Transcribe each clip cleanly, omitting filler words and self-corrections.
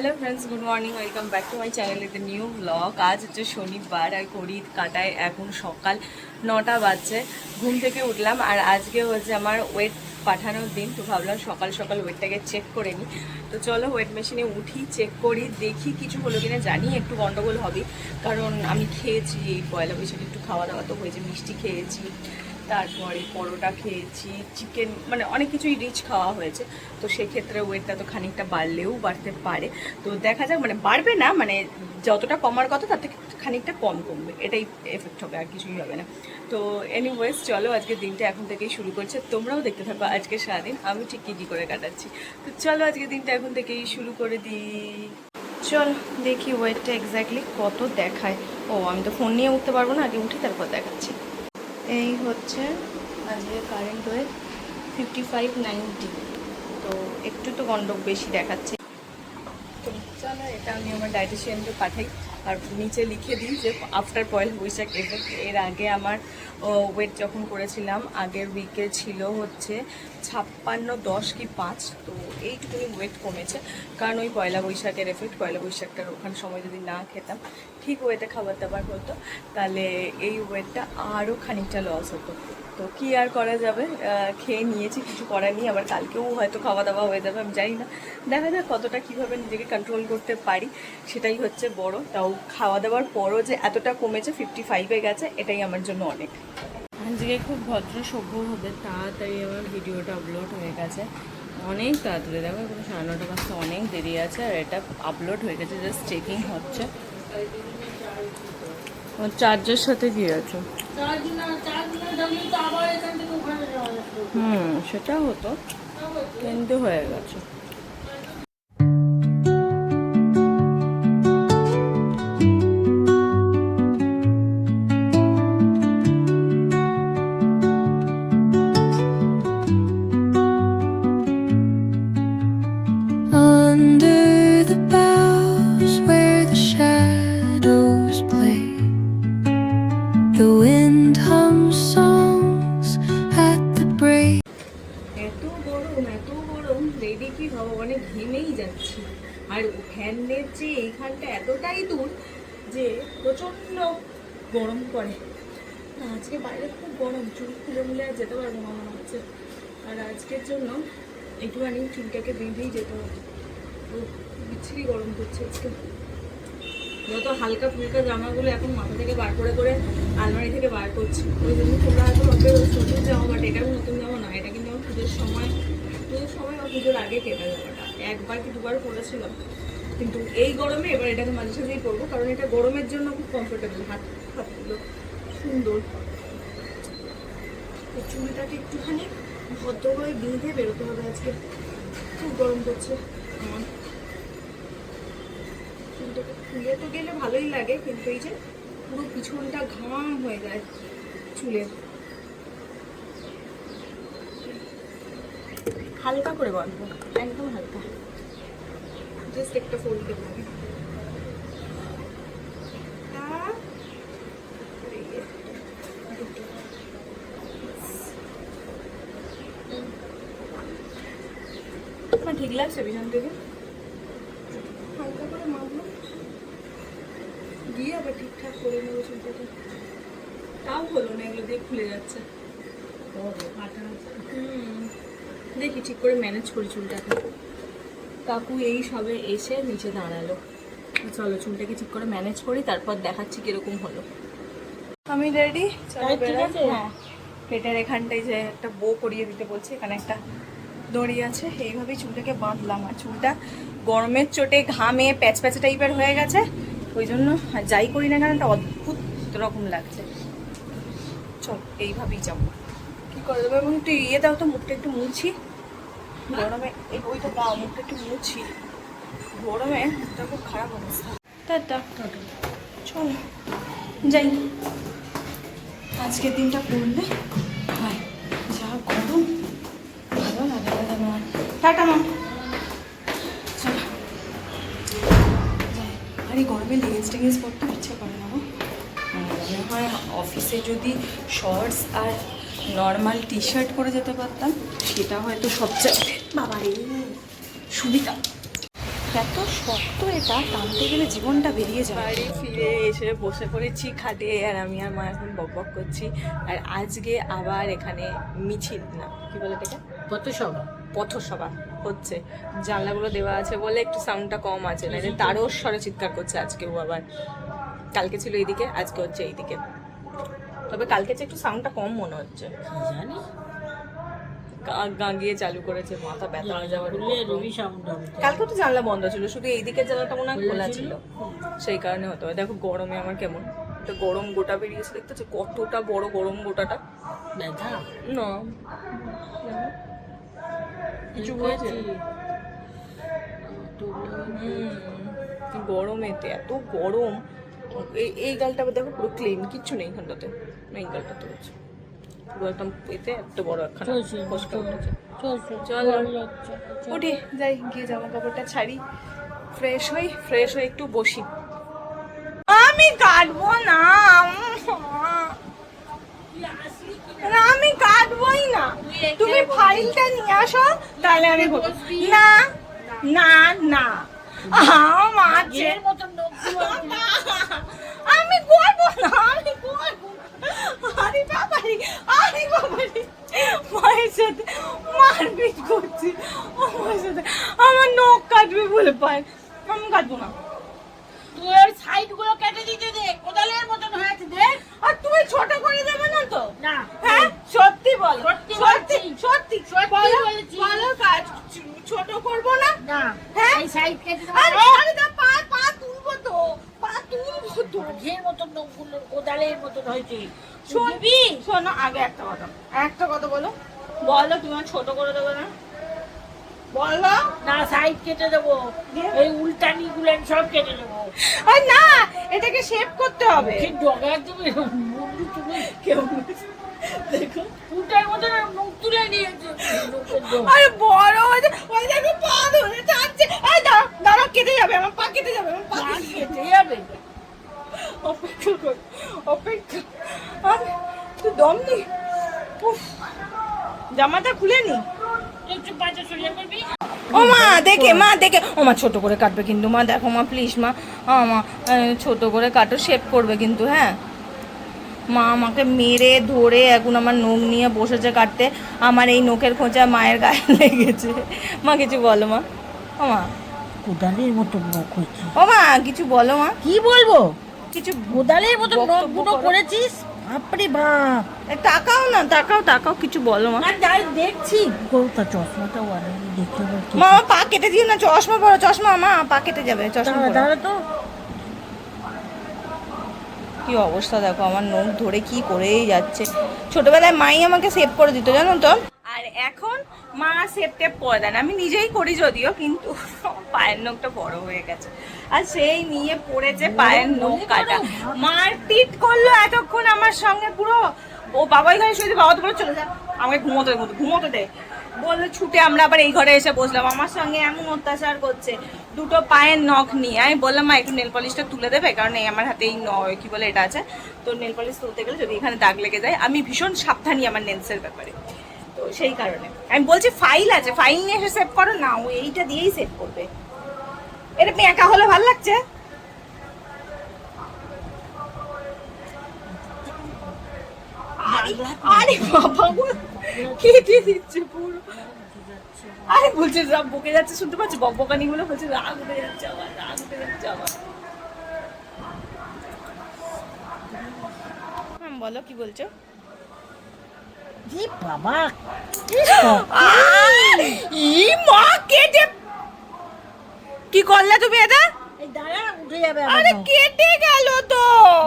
Hello friends, good morning, welcome back to my channel with new blog. আজ হচ্ছে শনিবার আর ঘড়ির কাটায় এখন সকাল 9টা বাজছে। ঘুম থেকে উঠলাম আর আজকে হচ্ছে আমার ওয়েট পাঠানোর দিন, তো ভাবলাম সকাল সকাল ওয়েটটাকে চেক করে নিই। তো চলো ওয়েট মেশিনে উঠি, চেক করি, দেখি কিছু হলো কিনা। জানি একটু গন্ডগোল হবে, কারণ আমি খেয়েছি এই পয়লা বৈশাখে, একটু খাওয়া দাওয়া তো হয়েছে, মিষ্টি খেয়েছি, তারপরে পরোটা খেয়েছি, চিকেন, মানে অনেক কিছুই রিচ খাওয়া হয়েছে। তো সেক্ষেত্রে ওয়েটটা তো খানিকটা বাড়লেও বাড়তে পারে। তো দেখা যাক, মানে বাড়বে না, মানে যতটা কমার কথা তার থেকে খানিকটা কম কমবে, এটাই এফেক্ট হবে, আর কিছুই হবে না। তো এনিওয়েজ চলো আজকের দিনটা এখন থেকেই শুরু করছে, তোমরাও দেখতে থাকো আজকে সারাদিন আমি ঠিক কী করে কাটাচ্ছি। তো চলো আজকের দিনটা এখন থেকেই শুরু করে দিই। চল দেখি ওয়েটটা এক্স্যাক্টলি কত দেখায়। ও আমি তো ফোন নিয়ে উঠতে পারবো না, আগে উঠি তারপর দেখাচ্ছি। এই হচ্ছে আজকে কারেন্ট ওয়েট 5590, তো একটু তো গন্ডক বেশি দেখাচ্ছে। তো চলো এটা আমি আমার ডায়েটিশিয়ানকে পাঠাই আর নিচে লিখে দিই যে আফটার পয়লা বৈশাখ এফেক্ট। এর আগে আমার ওয়েট যখন করেছিলাম আগের উইকে ছিল হচ্ছে 56, 10 কি 5, তো এইটুকুনি ওয়েট কমেছে, কারণ ওই পয়লা বৈশাখের এফেক্ট। পয়লা বৈশাখটার ওখান সময় যদি না খেতাম, ঠিক ওয়েটে খাবার দাবার হতো, তাহলে এই ওয়েটটা আরও খানিকটা লস হতো। তো কি আর করা যাবে, খেয়ে নিয়েছি, কিছু করার নেই। আবার কালকেও হয়তো খাওয়া দাওয়া হয়ে যাবে, আমি জানি না, দেখা যাক কতটা কীভাবে নিজেকে কন্ট্রোল করতে পারি, সেটাই হচ্ছে বড়। তাও খাওয়া দাওয়ার পরও যে এতটা কমেছে, 55-এ গেছে, এটাই আমার জন্য অনেক। আজকে খুব ভদ্র সভ্যভাবে তাড়াতাড়ি আমার ভিডিওটা আপলোড হয়ে গেছে, অনেক তাড়াতাড়ি। দেখো এখন 9:30 বাজতে অনেক দেরি আছে, আর এটা আপলোড হয়ে গেছে, জাস্ট চেকিং হচ্ছে। চার্জের সাথে কি আছে? সেটা হতো, কিন্তু হয়ে গেছে। রেডি কি হবো, মানে ঘেমেই যাচ্ছি। আর ফ্যানের যে এইখানটা এতটাই দূর যে প্রচণ্ড গরম করে। আজকে বাইরে খুব গরম, চুল খুলে মুলে আর যেতে পারবো না মনে হচ্ছে। আর আজকের জন্য একটুখানি চুলটাকে বেঁধেই যেতে হবে, বিচ্ছিরি গরম করছে আজকে। যত হালকা ফুলকা জামাগুলো এখন মাথা থেকে বার করে করে আলমারি থেকে বার করছি। ওই জন্য তোমরা হয়তো ভাববে পুজোর জামা, বাট এটা নতুন জামা না, এটা কিন্তু আমার পুজোর সময় বা পুজোর আগে কেনা জামাটা, একবার কি দুবার পরেছিলাম। কিন্তু এই গরমে এবার এটাকে মাঝে সাঝেই করবো, কারণ এটা গরমের জন্য খুব কমফোর্টেবল, হাতগুলো সুন্দর। চুলটাকে একটুখানি ভদ্রভাবে বেঁধে বেরোতে হবে আজকে, খুব গরম করছে আমার। চুলটাকে খুলে তো গেলে ভালোই লাগে, কিন্তু এই যে পুরো পিছনটা ঘাম হয়ে যায় চুলের। হালকা করে বাঁধবো, একদম হালকা, জাস্ট একটা ফোল্ড দেবো। আমার ঠিক লাগছে পিছন থেকে, হালকা করে মাখবো, দিয়ে আবার ঠিকঠাক করে নেবো চুলটাকে। তাও হলো না, এগুলো দিয়ে খুলে যাচ্ছে। দেখি ঠিক করে ম্যানেজ করি চুলটাকে। কাকু এই সবে এসে নিচে দাঁড়ালো, চলো চুলটাকে ঠিক করে ম্যানেজ করি, তারপর দেখাচ্ছি কিরকম হলো। আমি রেডি, চলো বেরোই। হ্যাঁ, পেটের এখানটায় যে একটা বো করিয়ে দিতে বলছি, এখানে একটা দড়ি আছে, এইভাবেই চুলটাকে বাঁধলাম। আর চুলটা গরমের চোটে ঘামে প্যাচ প্যাচ টাইপের হয়ে গেছে, ওই জন্য যাই করি না কেন একটা অদ্ভুত রকম লাগছে। চল এইভাবেই যাবো, কি করে দেবো। এবং একটু ইয়ে দাও তো, মুখটা একটু মুছি, গরমে এই বইটা দাও, মুখটা একটু মুছি। গরমে মুখটা খুব খারাপ অবস্থা। টাটা, চলো যাই। আজকের দিনটা পড়লে হয়, যা গরম ভালো লাগে না আমার। টাটা মা, চলো যাই। আর এই গরমে লেগেজ টেগেজ পড়তে ইচ্ছে করে না গো। মনে হয় অফিসে যদি শর্টস আর নর্মাল টি শার্ট পরে যেতে পারতাম, সেটা হয়তো সবচেয়ে বাবারে সুবিধা। এত শক্ত এটা, টানতে গেলে জীবনটা বেরিয়ে যায়। বাড়ি ফিরে এসে বসে পড়েছি খাটে, আর আমি আর মা এখন বকবক করছি। আর আজকে আবার এখানে মিছিল, না কি বলে এটাকে, পথসভা হচ্ছে। জানলাগুলো দেওয়া আছে বলে একটু সাউন্ডটা কম আছে, না তারও স্বরে চিৎকার করছে আজকেও আবার। কালকে ছিল এইদিকে, আজকে হচ্ছে এইদিকে। তবে কালকে একটু সাউন্ডটা কম মনে হচ্ছে, জানি গাঁগিয়ে চালু করেছে, মাথা ব্যথা হয়ে যাওয়ার। কালকে তো জানলা বন্ধ ছিল, শুধু এইদিকে জানলাটা মনে হয় খোলা ছিল, সেই কারণে হতো। দেখো গরমে আমার কেমন একটা গরম গোটা বেরিয়েছে, দেখতে হচ্ছে কতটা বড় গরম গোটাটা। ব্যথা না, কিছু হয়েছে গরমেতে, এত গরম। এই গালটা দেখো পুরো ক্লিন, কিচ্ছু নেই এখানটাতে। এই গালটা তো হচ্ছে পুরো একদম এতে এত বড় একখানা ফসকা উঠেছে। চলো উঠি, যাই, গিয়ে জামা কাপড়টা ছাড়ি, ফ্রেশ হই একটু বসি। আমি কাটবো না, আমি কাটবোই না, তুমি ফাইলটা নিয়ে আসো, তাহলে আমি না না না আমি করবো না, আমি করবো। আরে বাবারি, আরে বাবারি, মায়ের সাথে মারপিট করছি, আমার সাথে আমার নখ কাটবে বলে পায়, আমি কাটবো না। তুই ওই সাইড গুলো কেটে দিতে দে, কোদালের মতন হয়েছে দেখ। আর তুমি ছোট করে দেবে না তো? না, হ্যাঁ সত্যি বল, সত্যি বলেছি, ভালো কাজ ছোট করবো না। না, হ্যাঁ এই সাইড কেটে দাও। আরে দা পা তুলবো তো, পা তুলবো তো। ঘের মতন নখগুলো কোদালের মতন হয়েছে। শুনবি, শোনো আগে একটা কথা বলো, তুমি ছোট করে দেবে না? বলো না, সাইড কেটে দেবো, এই উল্টানি গুলেন সব কেটে দেবো। আর না, এটাকে শেপ করতে হবে। কি ডগা তুমি মুন্ডু তুমি কেউ দেখো উল্টার মতো মুখ তুলে নিয়েছে। আরে বড় ওই দেখো পা ধরে টানছে। এই দাঁড়া, কেটে যাবে, আমার পা কেটে যাবে, আমার পা কেটে যাবে। অপেক্ষা কর, আর তুই দম নি। জামাটা খুলে নি, ও মা দেখে ও মা ছোট করে কাটবে কিন্তু, মা দেখো মা প্লিজ মা, মা ছোট করে কাটো, শেপ করবে কিন্তু। হ্যাঁ মা আমাকে মেরে ধরে এখন আমার নখ নিয়ে বসেছে কাটতে, আমার এই নখের খোঁচা মায়ের গায়ে লেগেছে। মা কিছু বলো মা, ও মা কোদালের মতো নখ হয়েছে। ও মা কিছু বলো মা। কি বলবো, কিছু কোদালের মতো নখ গুলো করেছিস, বাপরে বাপ। তাকাও না, তাকাও কিছু বলো মা। দেখছি চশমাটা দেখতে মা, পা কেটে দিও না, চশমা পরো, চশমা মা, পা কেটে যাবে, চশমা দাঁড়া তো। কি অবস্থা দেখো, আমার নখ ধরে কি করেই যাচ্ছে। ছোটবেলায় মাই আমাকে সেভ করে দিত জানো তো, আর এখন মা সেভ টেপ করে দেন, আমি নিজেই করি যদিও, কিন্তু পায়ের নখটা বড় হয়ে গেছে, আর সেই নিয়ে পড়েছে পায়ের নখ কাটা। মারপিট করলো এতক্ষণ আমার সঙ্গে পুরো। ও বাবা এখানে শুয়েছে, বাবা তো বলে চলে যা, আমাকে ঘুমোতে দে বললো। ছুটে আমরা আবার এই ঘরে এসে বসলাম, আমার সঙ্গে এমন অত্যাচার করছে, দুটো পায়ের নখ নিয়ে। আমি বললাম মা একটু নেল পলিশটা তুলে দেবে, কারণ এই আমার হাতে এই কি বলে এটা আছে, তো নেল পলিশ তুলতে গেলে যদি এখানে দাগ লেগে যায়, আমি ভীষণ সাবধানী আমার নেলসের ব্যাপারে, তো সেই কারণে আমি বলছি ফাইল আছে, ফাইল নিয়ে এসে সেভ করো না, ও এইটা দিয়েই সেভ করবে। এটা একা হলে ভালো লাগছে। আরে বাবা কেটে দিচ্ছে পুরো, আরে বলছে রাগ বকে যাচ্ছে, শুনতে পাচ্ছি বকবকানি গুলো, বলছে রাগ উঠে যাচ্ছে আমার, বলো কি বলছো। বাবা মা কেটে কি করলে তুমি এটা? উঠে যাবে, আরে কেটে গেল তো,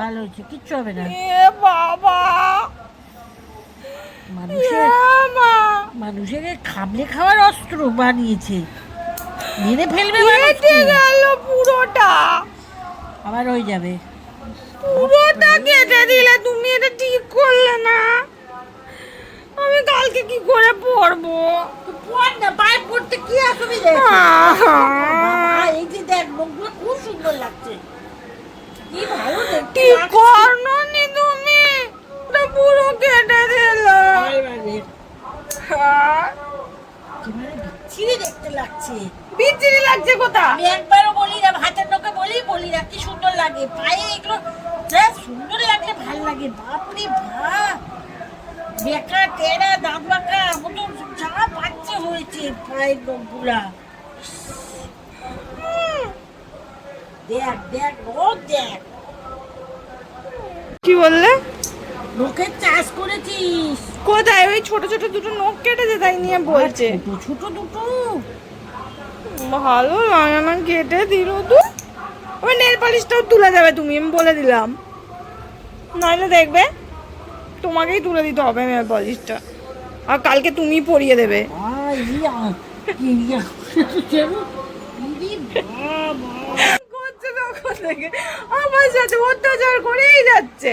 ভালো হয়েছে, কিচ্ছু হবে না। এ বাবা মানুষের খাবলে খাওয়ার অস্ত্র বানিয়েছে, মেরে ফেলবে গেল পুরোটা, আবার হয়ে যাবে। পুরোটা কেটে দিলে, তুমি এটা ঠিক করলে না। আমি কালকে কি করে পড়বো? পড় না, পায়ে পড়তে কি অসুবিধা? এই যে দেখ, মুখগুলো খুব সুন্দর লাগছে, কি ভালো দেখতে। ঠিক করনি তুমি, ওটা পুরো কেটে দিল। বিচ্ছিরি দেখতে লাগছে। বিচ্ছিরি লাগছে কোথা? আমি একবারও বলি না, হাতের নখে বলি না কি সুন্দর লাগে, পায়ে এগুলো যা সুন্দর লাগলে ভাল লাগে। বাপরে বাপ, বেকা টেরা দাঁত বাঁকা মতো যা বাচ্চা হয়েছে পায়ের নখগুলা। দেখ দেখ নখ দেখ। কি বললে? নখের চাষ করেছিস? কোথায়? ওই ছোট ছোট দুটো নখ কেটেছে তাই নিয়ে বলছে। ছোট ছোট দুটো? ভালো লাগে না, কেটে দিল তো। ওই নেল পালিশটাও তুলে দেবে তুমি, আমি বলে দিলাম, নাহলে দেখবে তোমাকেই তুলে দিতে হবে নেল পালিশটা, আর কালকে তুমি পরিয়ে দেবে। করছে তখন থেকে আমার সাথে অত্যাচার করেই যাচ্ছে,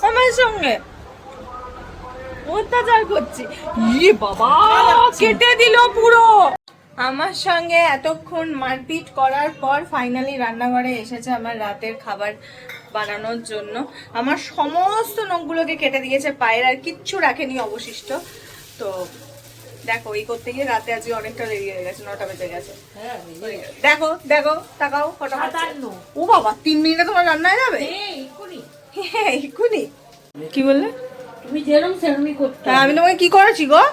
আমার সঙ্গে অত্যাচার করছি। ইয়ে বাবা, কেটে দিল পুরো। আমার সঙ্গে এতক্ষণ মারপিট করার পর ফাইনালি রান্নাঘরে এসেছে আমার রাতের খাবার বানানোর জন্য। আমার সমস্ত নখগুলোকে কেটে দিয়েছে পায়ের, আর কিচ্ছু রাখেনি অবশিষ্ট। তো দেখো, এই করতে গিয়ে রাতে আজকে অনেকটা দেরি হয়ে গেছে, 9টা বেজে গেছে। দেখো দেখো, তাকাও কটা বাজে। ও বাবা, 3 মিনিটে তোমার রান্না হয়ে যাবে? হ্যাঁ এক্ষুনি। কি বললে? তুমি যেরকম সেরকমই করতে। আমি তোমাকে কি করেছি গো?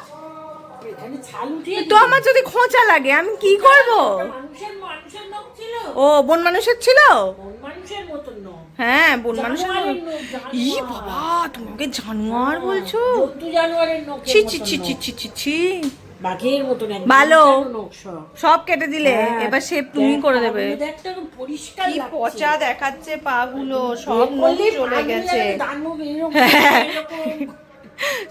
এখানে ছাল উঠিয়ে তো আমার যদি খোঁচা লাগে আমি কি করব? মানুষের নখ ছিল। ও বন মানুষের ছিল? মানুষের মতন নখ। হ্যাঁ বন মানুষের। জানোয়ারের নখ, ই বাবা, তোমাকে জানোয়ার বলছো? জন্তু জানোয়ারের নখ। ছি ছি ছি ছি ছি ছি ছি। বাঘের মতন একদম ভালো। নখ সব। সব কেটে দিলে, হ্যাঁ, এবার শেপ তুমি করে দেবে। দেখতে একদম পরিষ্কার কি লাগছে। পচা দেখাচ্ছে পাগুলো, সব নখ চলে গেছে। দান মুখ এরকম এরকম।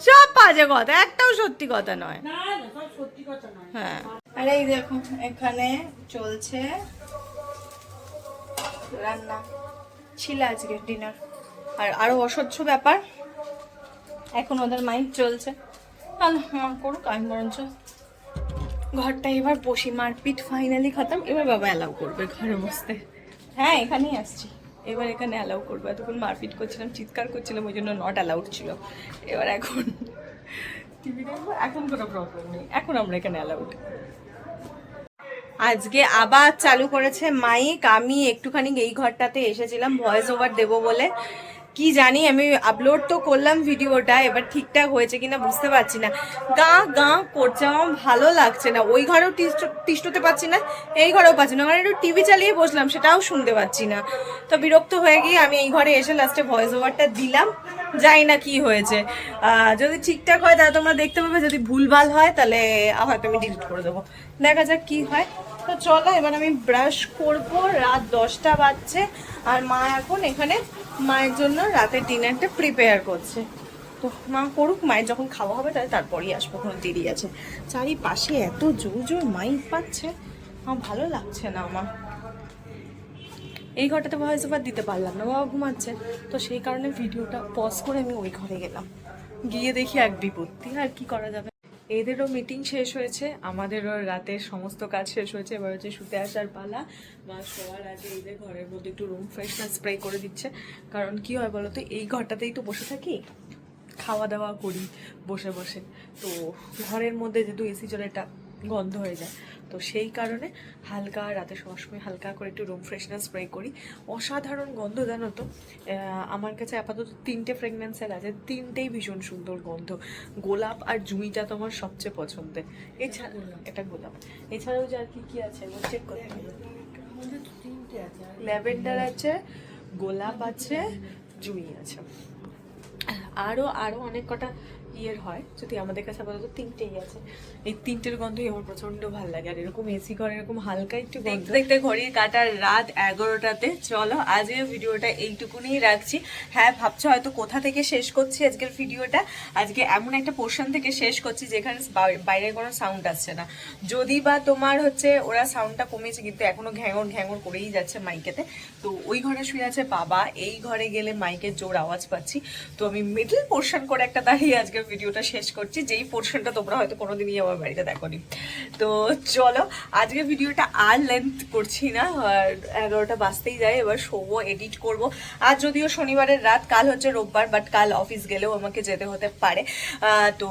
সব বাজে কথা, একটাও সত্যি কথা নয়। না না, সব সত্যি কথা নয়। হ্যাঁ, আর এই দেখো এখানে চলছে রান্না, ছিল আজকে ডিনার। আর আরো অসহ্য ব্যাপার, এখন ওদের মাইন্ড চলছে। মা করুক, আমি বরঞ্চ ঘরটা এবার বসি। মারপিট ফাইনালি খতম, এবার বাবা অ্যালাউ করবে ঘরে বসতে। হ্যাঁ এখানেই আসছি, এবার এখানে অ্যালাউ করবে। এতক্ষণ মারপিট করছিলাম, চিৎকার করছিলাম, ওই জন্য নট অ্যালাউড ছিল। এবার এখন টিভি দেখবো, এখন কোনো প্রবলেম নেই, এখন আমরা এখানে অ্যালাউড। আজকে আবার চালু করেছে মাইক। আমি একটুখানি এই ঘরটাতে এসেছিলাম ভয়েস ওভার দেবো বলে, কি জানি আমি আপলোড তো করলাম ভিডিওটা, এবার ঠিকঠাক হয়েছে কিনা বুঝতে পারছি না। গা গা করছে, আমার ভালো লাগছে না। ওই ঘরেও টিস্টতে পারছি না, এই ঘরেও পাচ্ছি না। মানে একটু টিভি চালিয়ে বসলাম, সেটাও শুনতে পাচ্ছি না। তো বিরক্ত হয়ে গিয়ে আমি এই ঘরে এসে লাস্টে ভয়েস ওভারটা দিলাম। জানি না কি হয়েছে, যদি ঠিকঠাক হয় তাহলে তোমরা দেখতে পাবে, যদি ভুলভাল হয় তাহলে হয়তো আমি ডিলিট করে দেবো। দেখা যাক কি হয়। তো চলো এবার আমি ব্রাশ করবো, রাত 10টা বাজছে। আর মা এখন এখানে মায়ের জন্য রাতের ডিনারটা প্রিপেয়ার করছে। তো মা করুক, মায়ের যখন খাওয়া হবে তাহলে তারপরেই আসবো, কোনো দেরি আছে। চারিপাশে এত জোর জোর মাইক পাচ্ছে, আমার ভালো লাগছে না। আমার এই ঘরটাতে ভয়েস ওভার দিতে পারলাম না, বাবা ঘুমাচ্ছে। তো সেই কারণে ভিডিওটা পজ করে আমি ওই ঘরে গেলাম, গিয়ে দেখি এক বিপত্তি। আর কি করা যাবে। এদেরও মিটিং শেষ হয়েছে, আমাদেরও রাতের সমস্ত কাজ শেষ হয়েছে। এবার হচ্ছে শুতে আসার পালা। মা শোয়ার আগে এদের ঘরের মধ্যে একটু রুম ফ্রেশনার স্প্রে করে দিচ্ছে। কারণ কি হয় বলো তো, এই ঘরটাতেই তো বসে থাকি, খাওয়া দাওয়া করি বসে বসে। তো ঘরের মধ্যে যেহেতু এসি চলে, এটা গন্ধ হয়ে যায়। তো সেই কারণে হালকা রাতে সবার সময় হালকা করে একটু রুম ফ্রেশনার স্প্রে করি। অসাধারণ গন্ধ, জানো তো। আমার কাছে আপাতত 3টে ফ্রেগনেন্সের আছে, 3টেই ভীষণ সুন্দর গন্ধ। গোলাপ আর জুঁইটা তো আমার সবচেয়ে পছন্দের। এছাড়া এটা গোলাপ, এছাড়াও যে আর কি কি আছে চেক করতে হবে। ল্যাভেন্ডার আছে, গোলাপ আছে, জুঁই আছে, আরও অনেক কটা বিয়ের হয়, যদি আমাদের কাছে আপাতত 3টেই আছে, এই 3টের গন্ধই আমার প্রচন্ড ভালো লাগে। আর এরকম এসি ঘরে এরকম হালকা একটু গন্ধ দেখতে ঘড়ির কাটার রাত 11টাতে। চলো আজকের ভিডিওটা এইটুকুনি রাখছি। হ্যাঁ, ভাবছো হয়তো কোথা থেকে শেষ করছি আজকের ভিডিওটা। আজকে এমন একটা পোর্শন থেকে শেষ করছি যেখানে বাইরে কোনো সাউন্ড আসছে না। যদি বা তোমার হচ্ছে ওরা সাউন্ডটা কমিয়েছে, কিন্তু এখনো ঘ্যাঙর ঘ্যাঙর করেই যাচ্ছে মাইকেতে। তো ওই ঘরে শুয়ে আছে বাবা, এই ঘরে গেলে মাইকের জোর আওয়াজ পাচ্ছি। তো আমি মিডল পোর্শন করে একটা দাঁড়িয়ে আজকের ভিডিওটা শেষ করছি, যেই পোর্শনটা তোমরা হয়তো কোনোদিনই আমার বাড়িতে দেখোনি। তো চলো আজকের ভিডিওটা আর লেন্থ করছি না, 11টা বাজতেই যায়। এবার শোবো, এডিট করব। আজ যদিও শনিবারের রাত, কাল হচ্ছে রোববার, বাট কাল অফিস গেলেও আমাকে যেতে হতে পারে। তো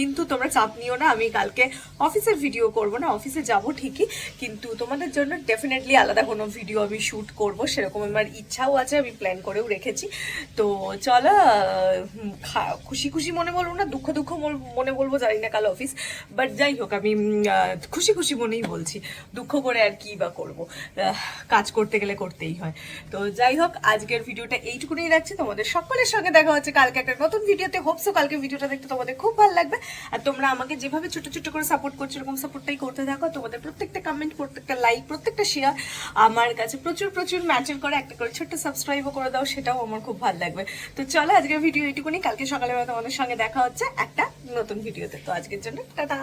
কিন্তু তোমরা চাপ নিও না, আমি কালকে অফিসের ভিডিও করব না, অফিসে যাব ঠিকই, কিন্তু তোমাদের জন্য ডেফিনেটলি আলাদা কোনো ভিডিও আমি শ্যুট করব, সেরকম আমার ইচ্ছাও আছে, আমি প্ল্যান করেও রেখেছি। তো চলো, খুশি খুশি মনে বলবো না, দুঃখ দুঃখ মনে বলবো, জানি না কাল অফিস, বাট যাই হোক আমি খুশি খুশি মনেই বলছি। দুঃখ করে আর কি বা করবো, কাজ করতে গেলে করতেই হয়। তো যাই হোক আজকের ভিডিওটা এইটুকুনি রাখছি। তোমাদের সকলের সঙ্গে দেখা হচ্ছে কালকে একটা নতুন ভিডিওতে। হোপসো কালকে ভিডিওটা দেখতে তোমাদের খুব ভালো লাগবে। আর তোমরা আমাকে যেভাবে ছোট ছোট করে সাপোর্ট করছো, এরকম সাপোর্টটাই করতে থাকো। তোমাদের প্রত্যেকটা কমেন্ট, প্রত্যেকটা লাইক, প্রত্যেকটা শেয়ার আমার কাছে প্রচুর প্রচুর ম্যাটার করে। একটা করে ছোট্ট সাবস্ক্রাইবও করে দাও, সেটাও আমার খুব ভালো লাগবে। তো চলো আজকের ভিডিও এইটুকুনি, কালকে সকালে তোমাদের সঙ্গে দেখা হচ্ছে একটা নতুন ভিডিওতে। তো আজকের জন্য টাটা।